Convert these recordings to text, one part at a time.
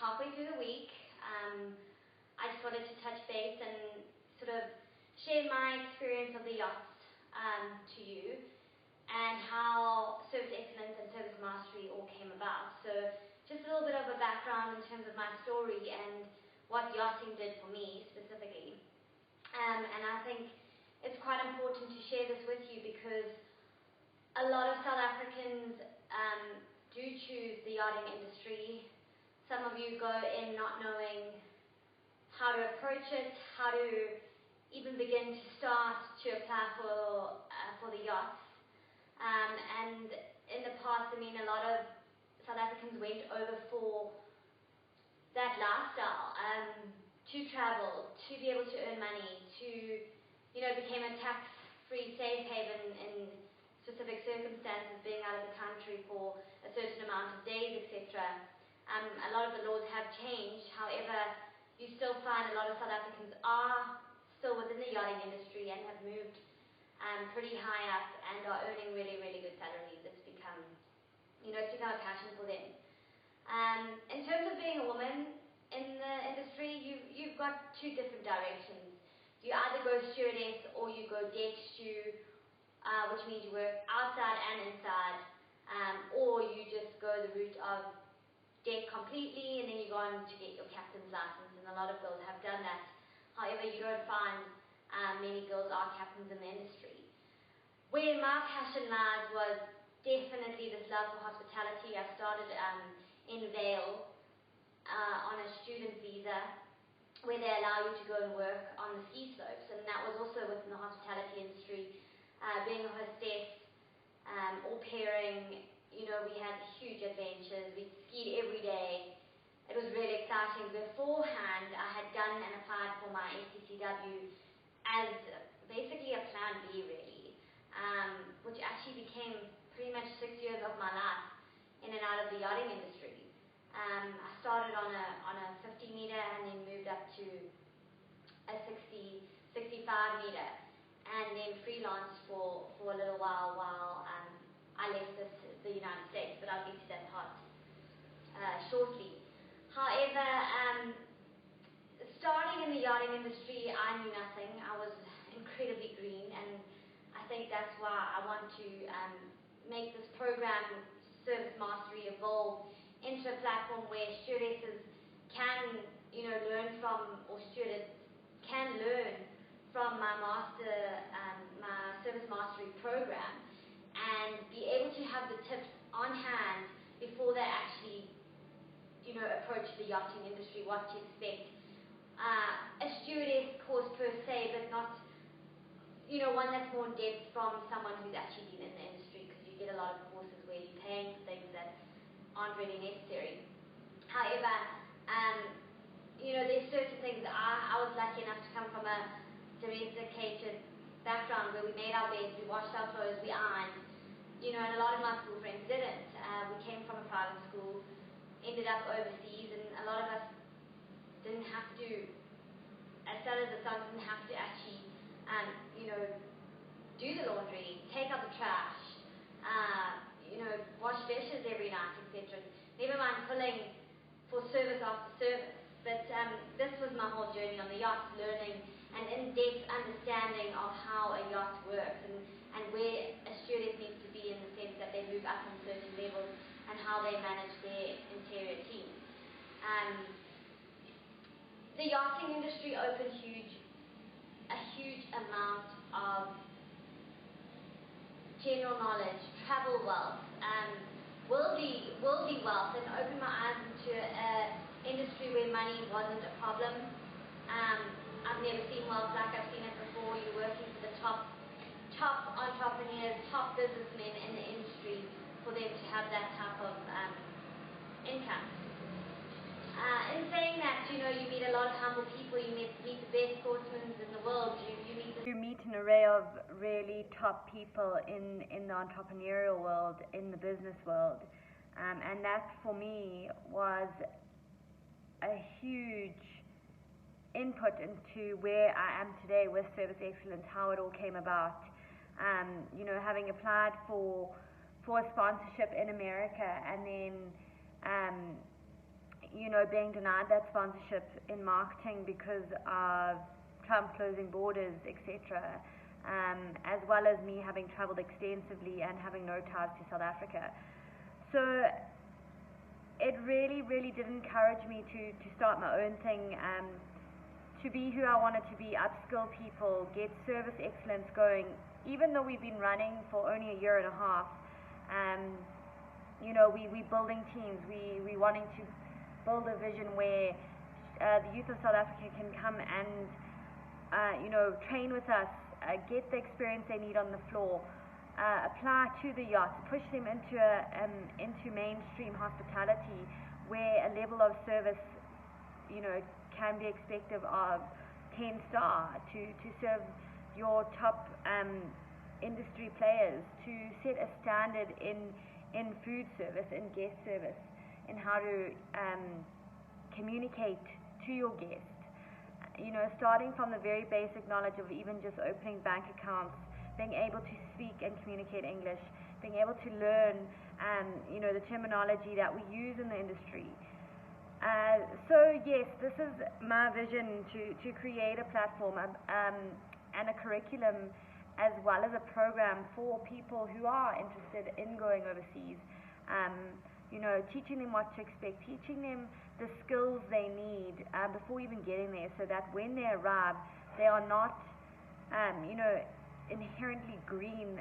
halfway through the week. I just wanted to touch base and sort of share my experience of the yachts to you, and how service excellence and service mastery all came about. So just a little bit of a background in terms of my story and what yachting did for me specifically. And I think it's quite important to share this with you because a lot of South Africans do choose the yachting industry. Some of you go in not knowing how to approach it, how to even begin to start to apply for the yachts. And in the past, I mean, a lot of South Africans went over for that lifestyle, to travel, to be able to earn money, to, became a tax-free safe haven in specific circumstances, being out of the country for a certain amount of days, etc. A lot of the laws have changed. However, you still find a lot of South Africans are still within the yachting industry and have moved pretty high up and are earning really, really good salaries. It's become, it's become a passion for them. In terms of being a woman in the industry, you've got two different directions. You either go stewardess or you go deck stew, which means you work outside and inside, or you just go the route of deck completely and then you go on to get your captain's license, and a lot of girls have done that. However, you don't find many girls are captains in the industry. Where my passion lies was definitely this love for hospitality. I started in Vail on a student visa where they allow you to go and work on the ski slopes, and that was also within the hospitality industry. Being a hostess, au pairing, we had huge adventures. We skied every day. It was really exciting. Beforehand, I had done and applied for my STCW as basically a plan B, really, which actually became pretty much 6 years of my life in and out of the yachting industry. I started on a 50 meter and then moved up to a 65 meter, and then freelanced for a little while I left the United States, but I'll get to that part shortly. However, starting in the yachting industry, I knew nothing. I was incredibly green, and I think that's why I want to make this program, Service Mastery, evolve into a platform where stewardesses can, learn from, or students can learn from my Service Mastery program, and be able to have the tips on hand before they actually, approach the yachting industry, what to expect. A stewardess course per se, but not, one that's more in depth from someone who's actually been in the industry, because you get a lot of courses where you're paying for things that aren't really necessary. However, there's certain things. I was lucky enough to come from a domesticated background where we made our beds, we washed our clothes, we ironed, and a lot of my school friends didn't. We came from a private school, ended up overseas, and a lot of us didn't have to, as well as the sons, didn't have to actually, do the laundry, take out the trash, wash dishes every night, etc. Never mind pulling for service after service. But this was my whole journey on the yacht, learning an in-depth understanding of how a yacht works, and where a stewardess needs to be in the sense that they move up in certain levels, and how they manage their interior teams. The yachting industry opened a huge amount of general knowledge, travel wealth, worldly wealth, and opened my eyes into an industry where money wasn't a problem. I've never seen wealth like I've seen it before. You're working for the top entrepreneurs, top businessmen in the industry, for them to have that type of income. In saying that, you meet a lot of humble people. You meet the best sportsmen in the world. You meet an array of really top people in the entrepreneurial world, in the business world, and that for me was a huge input into where I am today with Service Excellence, how it all came about. Having applied for a sponsorship in America, and then being denied that sponsorship in marketing because of Trump closing borders, etc., as well as me having traveled extensively and having no ties to South Africa. So it really, really did encourage me to start my own thing, to be who I wanted to be, upskill people, get service excellence going. Even though we've been running for only a year and a half, we building teams. We wanting to build a vision where the youth of South Africa can come and train with us, get the experience they need on the floor, apply to the yachts, push them into mainstream hospitality, where a level of service can be expected of 10-star, to serve your top industry players, to set a standard in food service, in guest service, in how to communicate to your guest. Starting from the very basic knowledge of even just opening bank accounts, being able to speak and communicate English, being able to learn the terminology that we use in the industry. So yes, this is my vision, to create a platform and a curriculum, as well as a program for people who are interested in going overseas. Teaching them what to expect, teaching them the skills they need before even getting there, so that when they arrive, they are not inherently green.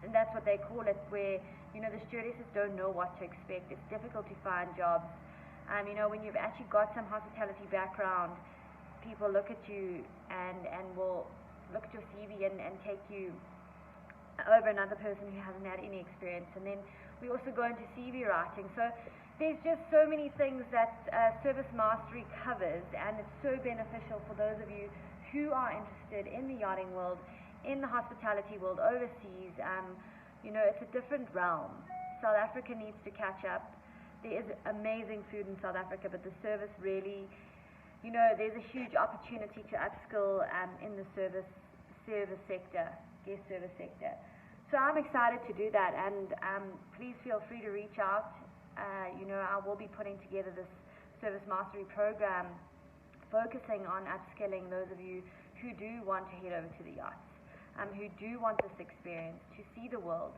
And that's what they call it, where the stewardesses don't know what to expect. It's difficult to find jobs. When you've actually got some hospitality background, people look at you and will look at your CV and take you over another person who hasn't had any experience. And then we also go into CV writing. So there's just so many things that Service Mastery covers, and it's so beneficial for those of you who are interested in the yachting world, in the hospitality world overseas. It's a different realm. South Africa needs to catch up. There is amazing food in South Africa, but the service really, there's a huge opportunity to upskill in the service sector, guest service sector. So I'm excited to do that, and please feel free to reach out. I will be putting together this Service Mastery program focusing on upskilling those of you who do want to head over to the yachts, who do want this experience, to see the world,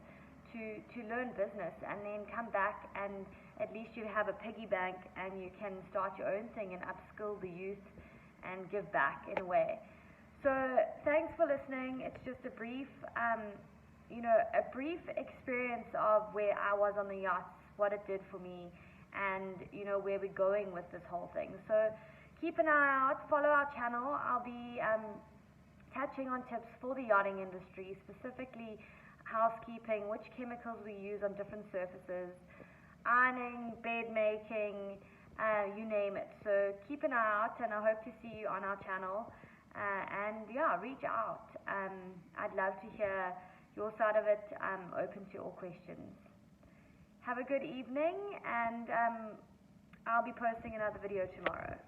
to learn business, and then come back, and at least you have a piggy bank and you can start your own thing and upskill the youth and give back in a way. So thanks for listening. It's just a brief experience of where I was on the yachts, what it did for me, and where we're going with this whole thing. So keep an eye out, follow our channel. I'll be touching on tips for the yachting industry, specifically housekeeping, which chemicals we use on different surfaces, ironing, bed making, you name it. So keep an eye out, and I hope to see you on our channel. And yeah, reach out. I'd love to hear your side of it. I'm open to all questions. Have a good evening, and I'll be posting another video tomorrow.